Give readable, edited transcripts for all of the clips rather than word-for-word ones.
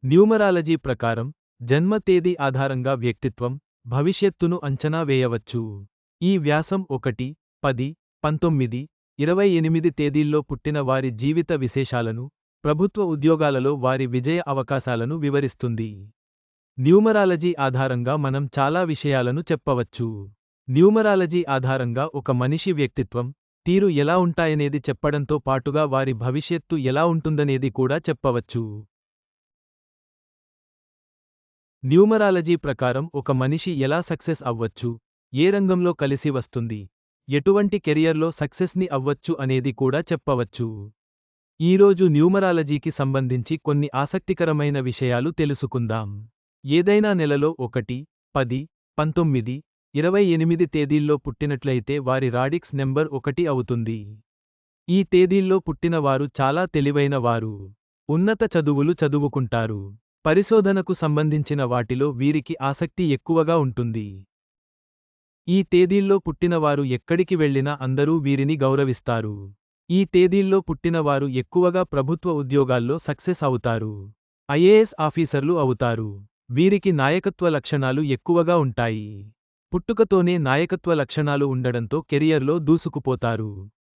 Numerology ప్రకారం జన్మ తేదీ ఆధారంగా వ్యక్తిత్వం, భవిష్యత్తును అంచనా వేయవచ్చు. ఈ వ్యాసం 1, 10, 19, 28 తేదీల్లో పుట్టిన వారి జీవిత విశేషాలను, ప్రభుత్వ ఉద్యోగాలలో వారి విజయ అవకాశాలను వివరిస్తుంది. న్యూమరాలజీ ఆధారంగా మనం చాలా విషయాలను చెప్పవచ్చు. న్యూమరాలజీ ఆధారంగా ఒక మనిషి వ్యక్తిత్వం, తీరు ఎలా ఉంటాయనేది చెప్పడంతో పాటుగా వారి భవిష్యత్తు ఎలా ఉంటుందనేది కూడా చెప్పవచ్చు. న్యూమరాలజీ ప్రకారం ఒక మనిషి ఎలా సక్సెస్ అవ్వచ్చు, ఏ రంగంలో కలిసి వస్తుంది, ఎటువంటి కెరియర్లో సక్సెస్ని అవ్వచ్చు అనేది కూడా చెప్పవచ్చు. ఈరోజు న్యూమరాలజీకి సంబంధించి కొన్ని ఆసక్తికరమైన విషయాలు తెలుసుకుందాం. ఏదైనా నెలలో 1, 10, 19, 28 తేదీల్లో పుట్టినట్లయితే వారి రాడిక్స్ నెంబర్ 1 అవుతుంది. ఈ తేదీల్లో పుట్టిన వారు చాలా తెలివైన వారు. ఉన్నత చదువులు చదువుకుంటారు. పరిశోధనకు సంబంధించిన వాటిలో వీరికి ఆసక్తి ఎక్కువగా ఉంటుంది. ఈ తేదీల్లో పుట్టినవారు ఎక్కడికి వెళ్లినా అందరూ వీరిని గౌరవిస్తారు. ఈ తేదీల్లో పుట్టినవారు ఎక్కువగా ప్రభుత్వ ఉద్యోగాల్లో సక్సెస్ అవుతారు. ఐఏఎస్ ఆఫీసర్లు అవుతారు. వీరికి నాయకత్వ లక్షణాలు ఎక్కువగా ఉంటాయి. పుట్టుకతోనే నాయకత్వ లక్షణాలు ఉండడంతో కెరియర్లో దూసుకుపోతారు.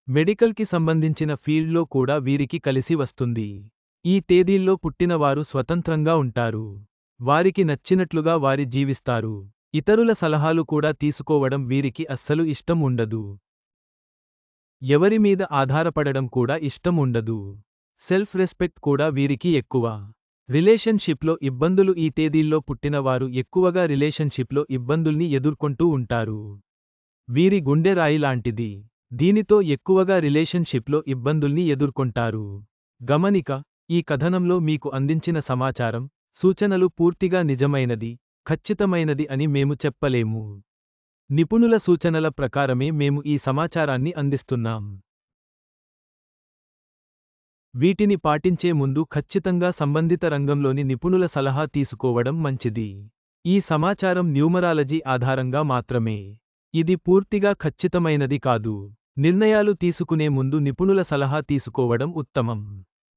మెడికల్కి సంబంధించిన ఫీల్డ్లో కూడా వీరికి కలిసి వస్తుంది. ఈ తేదీల్లో పుట్టినవారు స్వతంత్రంగా ఉంటారు. వారికి నచ్చినట్లుగా వారి జీవిస్తారు. ఇతరుల సలహాలు కూడా తీసుకోవడం వీరికి అస్సలు ఇష్టం ఉండదు. ఎవరి మీద ఆధారపడడం కూడా ఇష్టం ఉండదు. సెల్ఫ్ రెస్పెక్ట్ కూడా వీరికి ఎక్కువ. రిలేషన్షిప్లో ఇబ్బందులు ఈ తేదీల్లో పుట్టినవారు ఎక్కువగా రిలేషన్షిప్లో ఇబ్బందుల్ని ఎదుర్కొంటూ ఉంటారు. వీరి గుండె రాయి లాంటిది. దీనితో ఎక్కువగా రిలేషన్షిప్లో ఇబ్బందుల్ని ఎదుర్కొంటారు. గమనిక: ఈ కథనంలో మీకు అందించిన సమాచారం, సూచనలు పూర్తిగా నిజమైనది, ఖచ్చితమైనది అని మేము చెప్పలేము. నిపుణుల సూచనల ప్రకారమే మేము ఈ సమాచారాన్ని అందిస్తున్నాం. వీటిని పాటించే ముందు ఖచ్చితంగా సంబంధిత రంగంలోని నిపుణుల సలహా తీసుకోవడం మంచిది. ఈ సమాచారం న్యూమరాలజీ ఆధారంగా మాత్రమే. ఇది పూర్తిగా ఖచ్చితమైనది కాదు. నిర్ణయాలు తీసుకునే ముందు నిపుణుల సలహా తీసుకోవడం ఉత్తమం.